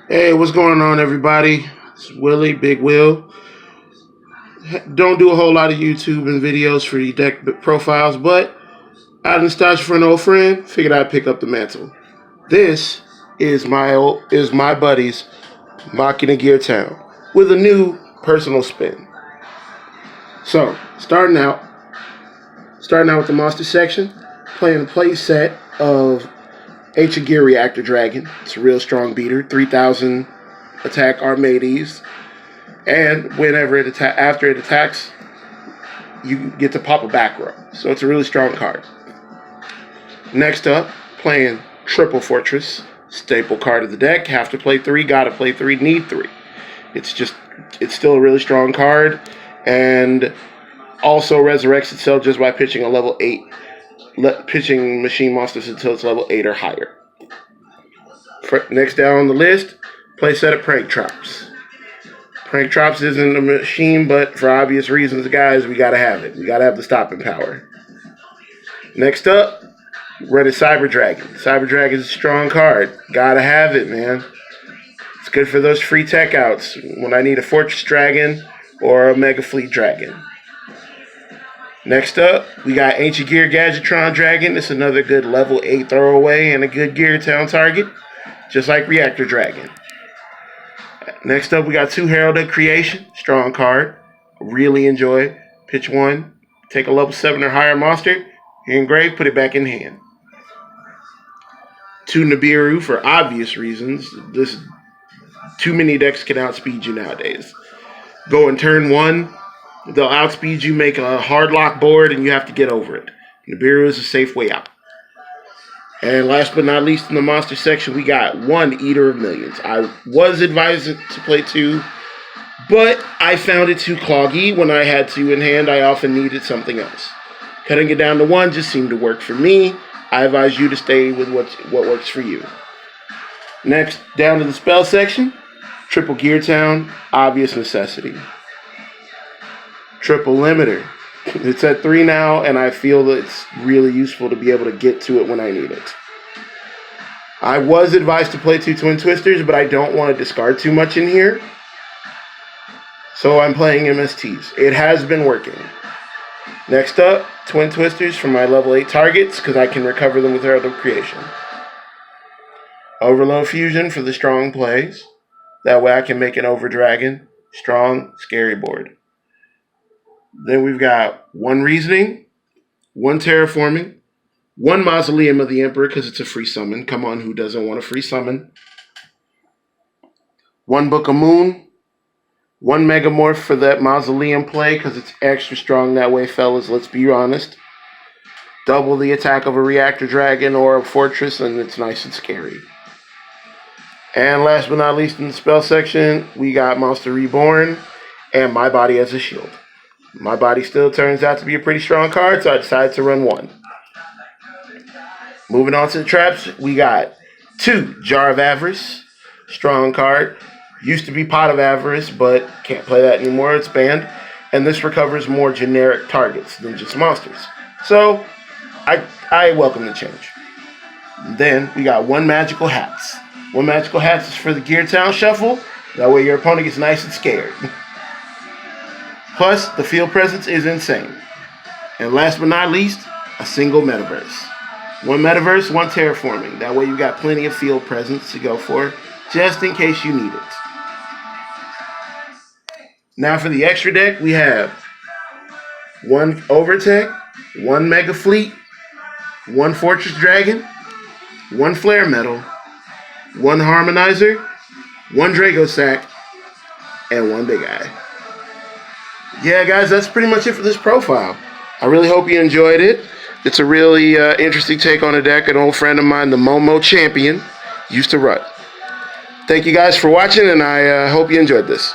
Hey, what's going on, everybody? It's Willie, Big Will. Don't do a whole lot of YouTube and videos for the deck profiles, but out of nostalgia for an old friend, figured I'd pick up the mantle. This is my buddy's Machina Geartown with a new personal spin. So, starting out with the monster section, playing a play set of Ancient Gear Reactor Dragon. It's a real strong beater, 3,000 attack Armades, and whenever after it attacks, you get to pop a back row. So it's a really strong card. Next up, playing Triple Fortress, staple card of the deck. Have to play 3, gotta play 3, need 3. It's still a really strong card, and also resurrects itself just by pitching a level 8. Pitching machine monsters until it's level 8 or higher. Next down on the list, play set of Prank Traps. Prank Traps isn't a machine, but for obvious reasons, guys, we gotta have it. We gotta have the stopping power. Next up, run a Cyber Dragon. Cyber Dragon is a strong card. Gotta have it, man. It's good for those free tech outs when I need a Fortress Dragon or a Mega Fleet Dragon. Next up, we got Ancient Gear Gadgetron Dragon. It's another good level 8 throwaway and a good geartown target, just like Reactor Dragon. Next up, we got 2 Herald of Creation. Strong card. Really enjoy. Pitch 1. Take a level 7 or higher monster. Engrave, put it back in hand. 2 Nibiru for obvious reasons. Too many decks can outspeed you nowadays. Go in turn 1. They'll outspeed you, make a hard lock board, and you have to get over it. Nibiru is a safe way out. And last but not least in the monster section, we got 1 Eater of Millions. I was advised to play 2, but I found it too cloggy. When I had 2 in hand, I often needed something else. Cutting it down to 1 just seemed to work for me. I advise you to stay with what works for you. Next, down to the spell section, Triple Geartown, obvious necessity. Triple Limiter. It's at 3 now, and I feel that it's really useful to be able to get to it when I need it. I was advised to play 2 Twin Twisters, but I don't want to discard too much in here. So I'm playing MSTs. It has been working. Next up, Twin Twisters for my level 8 targets, because I can recover them with Herald of Creation. Overload Fusion for the strong plays. That way I can make an Over Dragon. Strong, scary board. Then we've got 1 Reasoning, 1 Terraforming, 1 Mausoleum of the Emperor because it's a free summon. Come on, who doesn't want a free summon? 1 Book of Moon, 1 Megamorph for that Mausoleum play because it's extra strong that way, fellas, let's be honest. Double the attack of a Reactor Dragon or a Fortress, and it's nice and scary. And last but not least in the spell section, we got Monster Reborn and My Body as a Shield. My Body still turns out to be a pretty strong card, so I decided to run 1. Moving on to the traps, we got 2 Jar of Avarice. Strong card. Used to be Pot of Avarice, but can't play that anymore. It's banned. And this recovers more generic targets than just monsters. So, I welcome the change. Then, we got 1 Magical Hats. 1 Magical Hats is for the Geartown Shuffle. That way your opponent gets nice and scared. Plus, the field presence is insane. And last but not least, a single Metaverse. 1 Metaverse, 1 Terraforming. That way you got plenty of field presence to go for, just in case you need it. Now for the extra deck, we have 1 Overtech, 1 Mega Fleet, 1 Fortress Dragon, 1 Flare Metal, 1 Harmonizer, 1 Drago Sack, and 1 Big Eye. Yeah, guys, that's pretty much it for this profile. I really hope you enjoyed it. It's a really interesting take on a deck an old friend of mine, the Momo Champion, used to run. Thank you guys for watching, and I hope you enjoyed this.